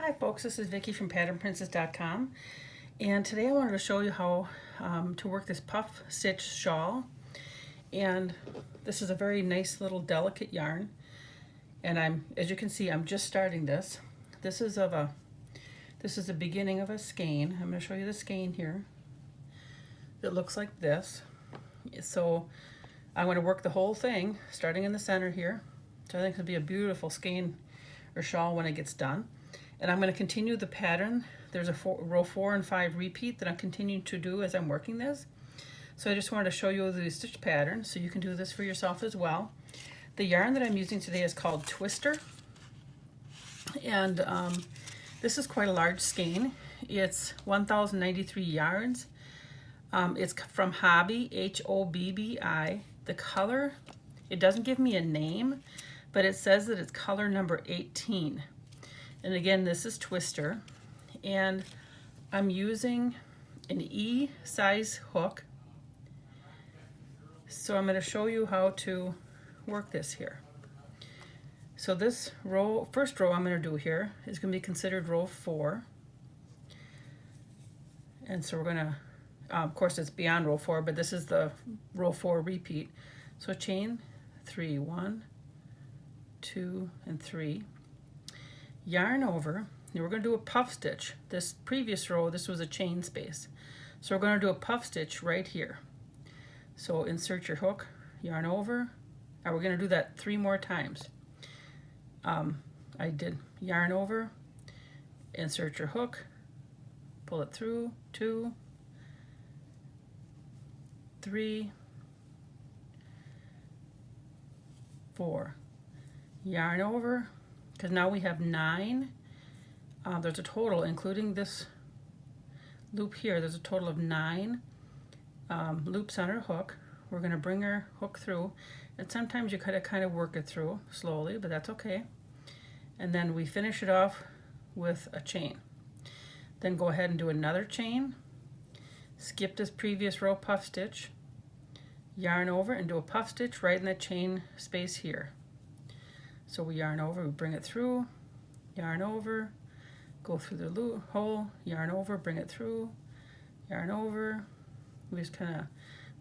Hi folks, this is Vicki from patternprincess.com, and today I wanted to show you how to work this puff stitch shawl. And this is a very nice little delicate yarn, and as you can see, I'm just starting this. This is the beginning of a skein. I'm going to show you the skein here. It looks like this. So I'm going to work the whole thing starting in the center here. So I think it'll be a beautiful skein or shawl when it gets done. And I'm going to continue the pattern. There's a row 4 and 5 repeat that I'm continuing to do as I'm working this. So I just wanted to show you the stitch pattern so you can do this for yourself as well. The yarn that I'm using today is called Twister, and this is quite a large skein. It's 1,093 yards. It's from Hobbi, H-O-B-B-I. The color, it doesn't give me a name, but it says that it's color number 18. And again, this is Twister, and I'm using an E size hook. So I'm going to show you how to work this here. So this row, first row I'm going to do here is going to be considered row 4. And so we're going to, of course it's beyond row 4, but this is the row 4 repeat. So chain 3, 1, 2, and 3. Yarn over, and we're going to do a puff stitch. This previous row, this was a chain space. So we're going to do a puff stitch right here. So insert your hook, yarn over, and we're going to do that 3 more times. I did yarn over, insert your hook, pull it through, 2, 3, 4. Yarn over, because now we have 9. There's a total, including this loop here, there's a total of 9 loops on our hook. We're going to bring our hook through, and sometimes you gotta kind of work it through slowly, but that's okay. And then we finish it off with a chain. Then go ahead and do another chain, skip this previous row puff stitch, yarn over and do a puff stitch right in the chain space here. So we yarn over, we bring it through, yarn over, go through the loop hole, yarn over, bring it through, yarn over. We just kind of,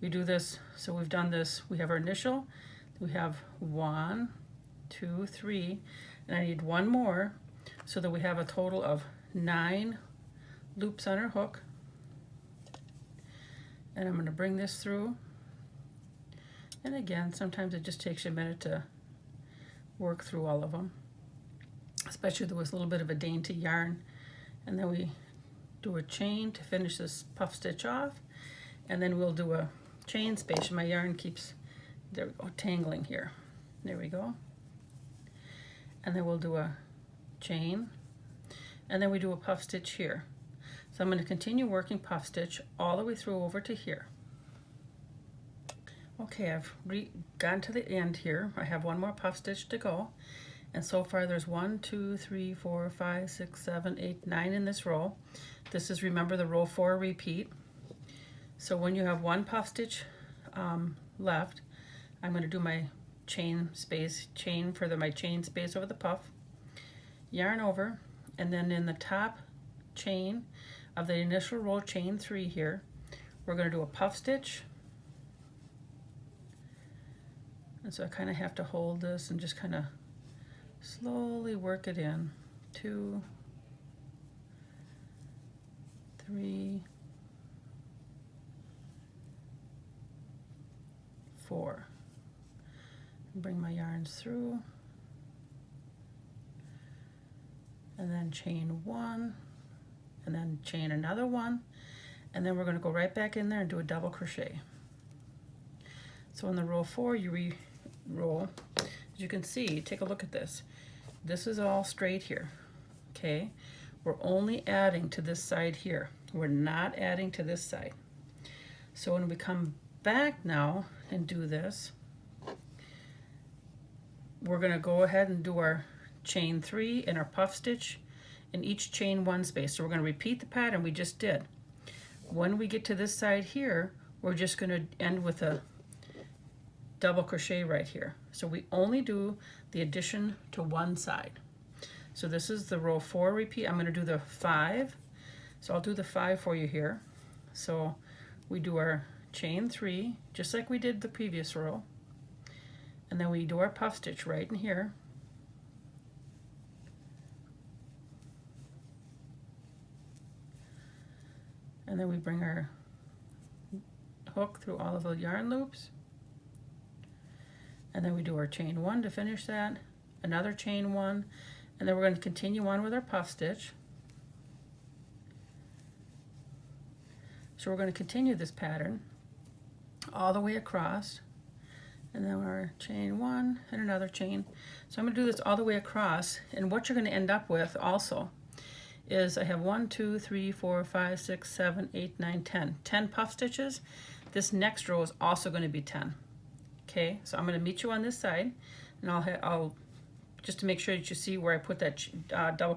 we do this, so we've done this, we have our initial, we have 1, 2, 3, and I need 1 more so that we have a total of 9 loops on our hook. And I'm going to bring this through, and again, sometimes it just takes you a minute to work through all of them, especially there was a little bit of a dainty yarn. And then we do a chain to finish this puff stitch off, and then we'll do a chain space. My yarn keeps, there we go, tangling here. There we go. And then we'll do a chain, and then we do a puff stitch here. So I'm going to continue working puff stitch all the way through over to here. Okay, I've gotten to the end here. I have 1 more puff stitch to go, and so far there's 1, 2, 3, 4, 5, 6, 7, 8, 9 in this row. This is, remember, the row 4 repeat. So when you have 1 puff stitch left, I'm going to do my chain space, chain for my chain space over the puff, yarn over, and then in the top chain of the initial row, chain 3 here, we're going to do a puff stitch. And so I kind of have to hold this and just kind of slowly work it in. 2, 3, 4. Bring my yarns through, and then chain 1, and then chain another 1, and then we're going to go right back in there and do a double crochet. So in the row 4 you re-roll. As you can see, take a look at this. This is all straight here. Okay, we're only adding to this side here. We're not adding to this side. So when we come back now and do this, we're going to go ahead and do our chain 3 and our puff stitch in each chain 1 space. So we're going to repeat the pattern we just did. When we get to this side here, we're just going to end with a double crochet right here. So we only do the addition to one side. So this is the row 4 repeat. I'm going to do the 5. So I'll do the 5 for you here. So we do our chain 3 just like we did the previous row, and then we do our puff stitch right in here, and then we bring our hook through all of the yarn loops, and then we do our chain 1 to finish that, another chain 1, and then we're going to continue on with our puff stitch. So we're going to continue this pattern all the way across, and then our chain 1 and another chain. So I'm going to do this all the way across, and what you're going to end up with also is I have 1, 2, 3, 4, 5, 6, 7, 8, 9, 10 puff stitches. This next row is also going to be 10. Okay, so I'm going to meet you on this side, and I'll just to make sure that you see where I put that last double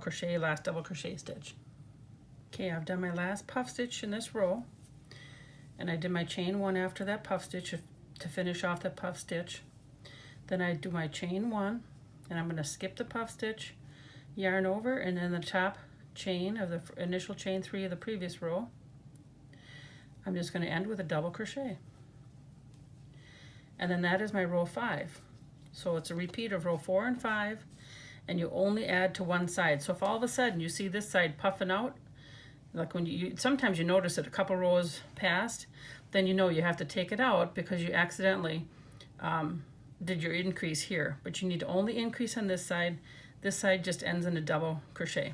crochet stitch. Okay, I've done my last puff stitch in this row, and I did my chain 1 after that puff stitch to finish off that puff stitch. Then I do my chain 1, and I'm going to skip the puff stitch, yarn over, and then the top chain of the initial chain 3 of the previous row, I'm just going to end with a double crochet. And then that is my row 5. So it's a repeat of row 4 and 5, and you only add to one side. So if all of a sudden you see this side puffing out, like when sometimes you notice it a couple rows past, then you know you have to take it out because you accidentally did your increase here. But you need to only increase on this side. This side just ends in a double crochet.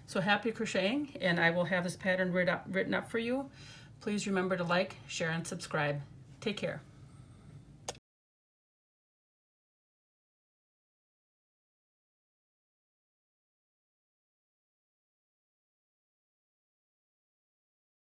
So happy crocheting, and I will have this pattern written up for you. Please remember to like, share, and subscribe. Take care.